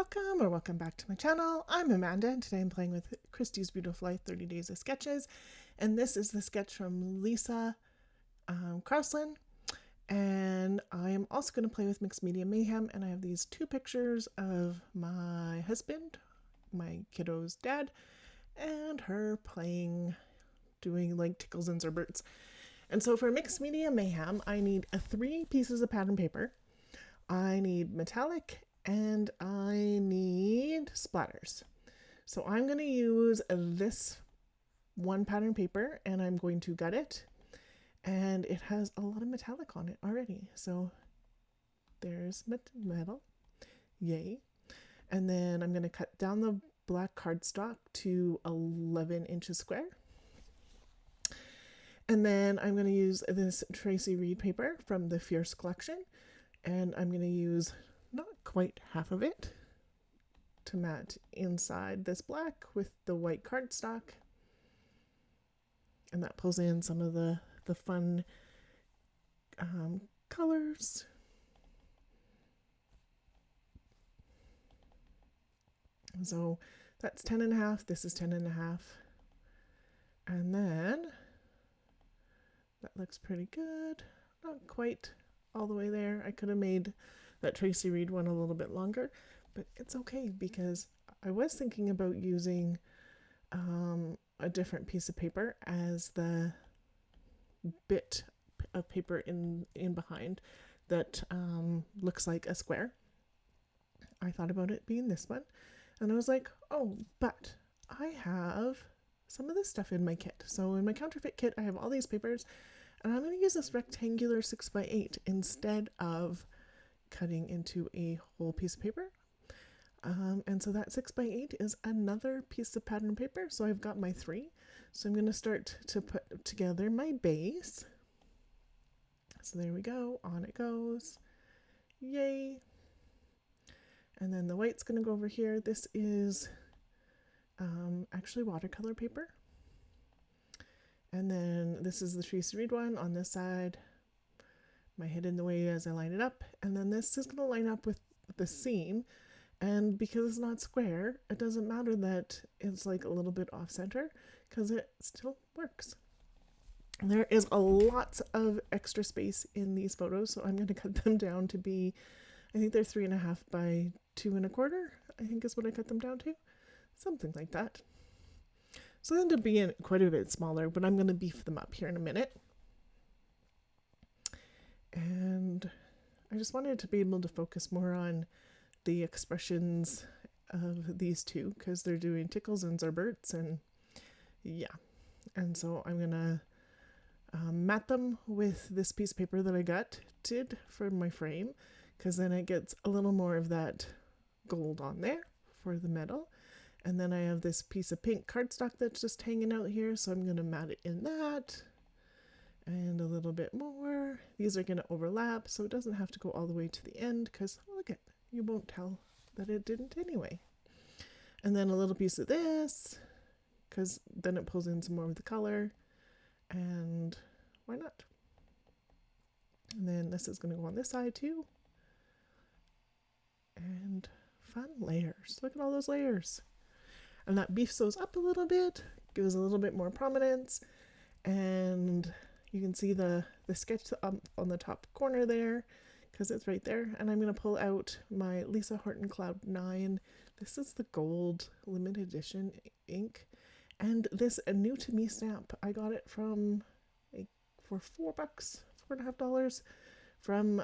Welcome or welcome back to my channel. I'm Amanda and today I'm playing with Christy's Beautiful Life 30 Days of Sketches, and this is the sketch from Lisa Carlson, and I am also going to play with Mixed Media Mayhem, and I have these two pictures of my husband, my kiddo's dad, and her playing, doing like Tickles and Zerberts. And so for Mixed Media Mayhem, I need 3 pieces of pattern paper, I need metallic, and I need splatters. So I'm going to use this one pattern paper and I'm going to gut it, and it has a lot of metallic on it already. So there's metal, yay. And then I'm going to cut down the black cardstock to 11 inches square. And then I'm going to use this Tracy Reed paper from the Fierce collection, and I'm going to use not quite half of it to mat inside this black with the white cardstock, and that pulls in some of the fun colors. So that's 10.5, this is 10.5, and then that looks pretty good. Not quite all the way there. I could have made that Tracy Reed one a little bit longer, but it's okay because I was thinking about using a different piece of paper as the bit of paper in behind that looks like a square. I thought about it being this one, and I was like, oh, but I have some of this stuff in my kit. So in my counterfeit kit, I have all these papers, and I'm going to use this rectangular 6x8 instead of cutting into a whole piece of paper. And so that 6x8 is another piece of pattern paper. So I've got my 3. So I'm going to start to put together my base. So there we go. On it goes. Yay. And then the white's going to go over here. This is actually watercolor paper. And then this is the Tracy Reed one on this side. My head in the way as I line it up, and then this is going to line up with the seam, and because it's not square, it doesn't matter that it's like a little bit off center because it still works. There is a lot of extra space in these photos, so I'm going to cut them down to be, I think they're 3.5 by 2.25, I think is what I cut them down to, something like that. So they end up being quite a bit smaller, but I'm going to beef them up here in a minute. And I just wanted to be able to focus more on the expressions of these two because they're doing Tickles and Zerberts, and yeah. And so I'm gonna mat them with this piece of paper that I gutted for my frame, because then it gets a little more of that gold on there for the metal. And then I have this piece of pink cardstock that's just hanging out here, so I'm gonna mat it in that. And a little bit more. These are going to overlap, so it doesn't have to go all the way to the end, because look at, you won't tell that it didn't anyway. And then a little piece of this, because then it pulls in some more of the color, and why not? And then this is going to go on this side too. And fun layers. Look at all those layers. And that beefs those up a little bit, gives a little bit more prominence, and you can see the sketch on the top corner there because it's right there. And I'm going to pull out my Lisa Horton Cloud 9. This is the gold limited edition ink. And this a new to me stamp. I got it from for $4, $4.50 from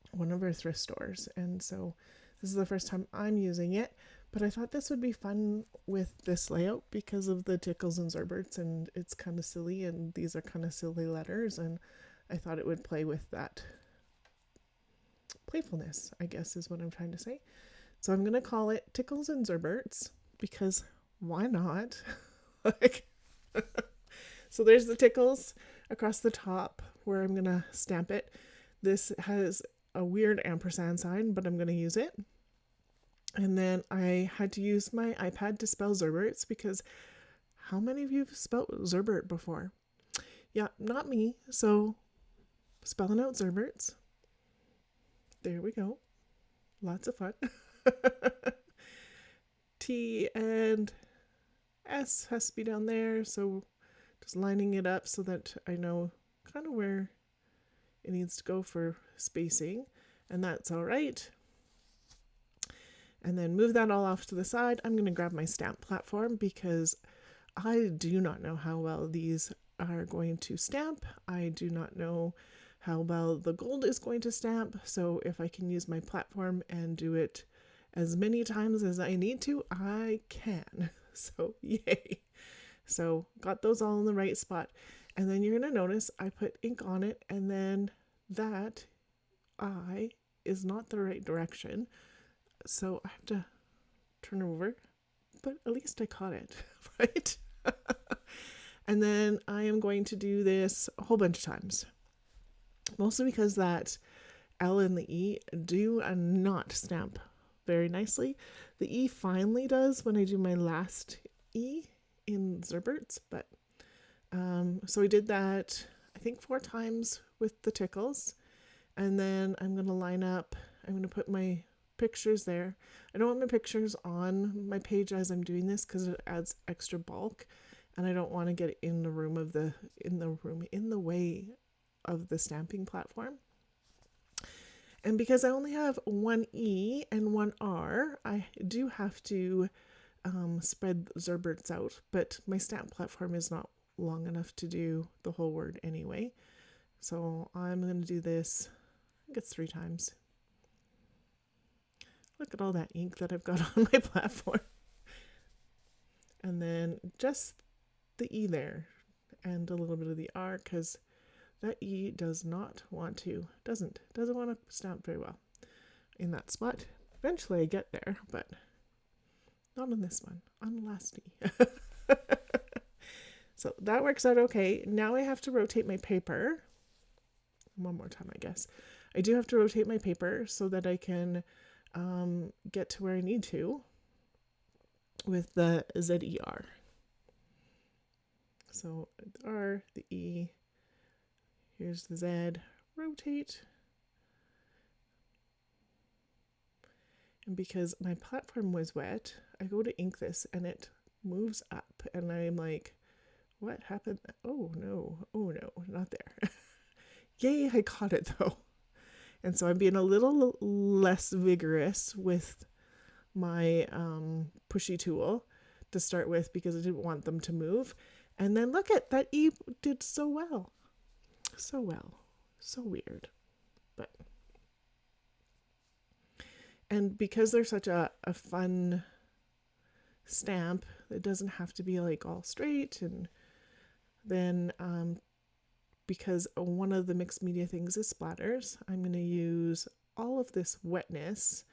one of our thrift stores. And so this is the first time I'm using it. But I thought this would be fun with this layout because of the Tickles and Zerberts, and it's kind of silly, and these are kind of silly letters, and I thought it would play with that playfulness, I guess is what I'm trying to say. So I'm going to call it Tickles and Zerberts because why not? So there's the Tickles across the top where I'm going to stamp it. This has a weird ampersand sign, but I'm going to use it. And then I had to use my iPad to spell Zerberts because how many of you have spelled Zerbert before? Yeah, not me. So spelling out Zerberts. There we go. Lots of fun. T and S has to be down there, so just lining it up so that I know kind of where it needs to go for spacing, and that's all right. And then move that all off to the side. I'm going to grab my stamp platform because I do not know how well these are going to stamp. I do not know how well the gold is going to stamp, so if I can use my platform and do it as many times as I need to, I can. So yay. So got those all in the right spot. And then you're going to notice I put ink on it, and then that I is not the right direction. So I have to turn over, but at least I caught it, right? And then I am going to do this a whole bunch of times. Mostly because that L and the E do not stamp very nicely. The E finally does when I do my last E in Zerberts, but so I did that I think 4 times with the Tickles, and then I'm going to line up, I'm going to put my pictures there. I don't want my pictures on my page as I'm doing this because it adds extra bulk, and I don't want to get in the way of the stamping platform. And because I only have one E and one R, I do have to spread Zerberts out, but my stamp platform is not long enough to do the whole word anyway. So I'm going to do this, I think it's 3 times. Look at all that ink that I've got on my platform. And then just the E there and a little bit of the R, because that E doesn't want to stamp very well in that spot. Eventually I get there, but not on this one, on the last E. So that works out okay. Now I have to rotate my paper. One more time, I guess. I do have to rotate my paper so that I can get to where I need to with the ZER. So the R, the E, here's the Z, rotate. And because my platform was wet, I go to ink this and it moves up, and I'm like, what happened? Oh no, not there. Yay, I caught it though. And so I'm being a little less vigorous with my pushy tool to start with because I didn't want them to move. And then look at that, E did so well. So well. So weird. But and because they're such a fun stamp, it doesn't have to be like all straight. And then because one of the mixed media things is splatters, I'm going to use all of this wetness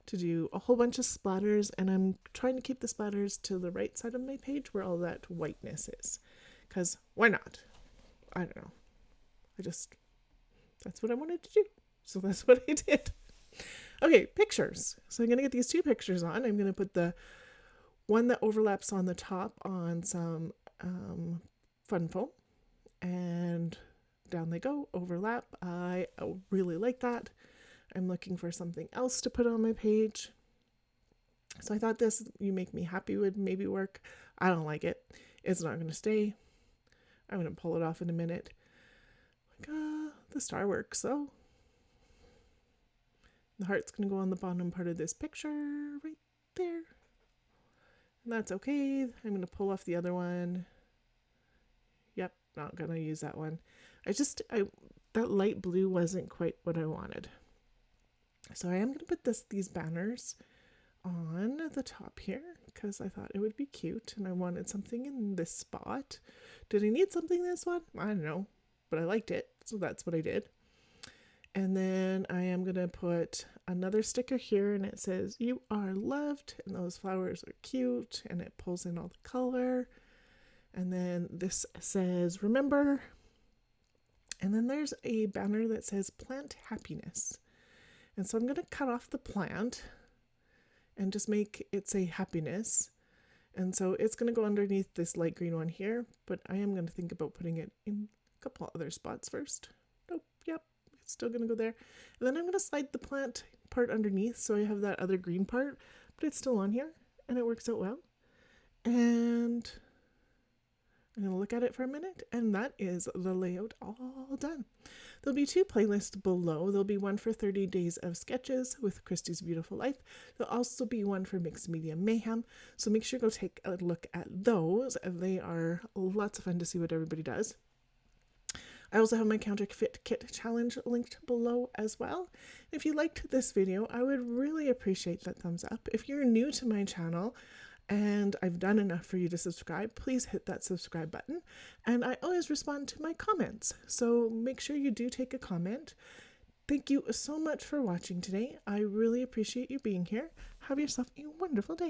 to do a whole bunch of splatters, and I'm trying to keep the splatters to the right side of my page where all that whiteness is, because why not? I don't know. That's what I wanted to do. So that's what I did. Okay, pictures. So I'm going to get these 2 pictures on. I'm going to put the one that overlaps on the top on some fun foam, and down they go, overlap. I really like that. I'm looking for something else to put on my page. So I thought this You Make Me Happy would maybe work. I don't like it. It's not going to stay. I'm going to pull it off in a minute. Like, the star works, so. The heart's going to go on the bottom part of this picture right there. And that's okay. I'm going to pull off the other one. Yep, not going to use that one. That light blue wasn't quite what I wanted. So I am going to put these banners on the top here because I thought it would be cute and I wanted something in this spot. Did I need something in this one? I don't know, but I liked it, so that's what I did. And then I am going to put another sticker here, and it says, "You are loved," and those flowers are cute, and it pulls in all the color. And then this says, "Remember." And then there's a banner that says, "Plant Happiness." And so I'm going to cut off the plant and just make it say happiness. And so it's going to go underneath this light green one here, but I am going to think about putting it in a couple other spots first. Nope, yep, it's still going to go there. And then I'm going to slide the plant part underneath, so I have that other green part, but it's still on here and it works out well. And I'm going to look at it for a minute, and that is the layout all done. There'll be 2 playlists below. There'll be one for 30 Days of Sketches with Christy's Beautiful Life. There'll also be one for Mixed Media Mayhem, so make sure to go take a look at those. They are lots of fun to see what everybody does. I also have my counterfeit kit challenge linked below as well. If you liked this video, I would really appreciate that thumbs up. If you're new to my channel and I've done enough for you to subscribe, please hit that subscribe button. And I always respond to my comments, so make sure you do take a comment. Thank you so much for watching today. I really appreciate you being here. Have yourself a wonderful day.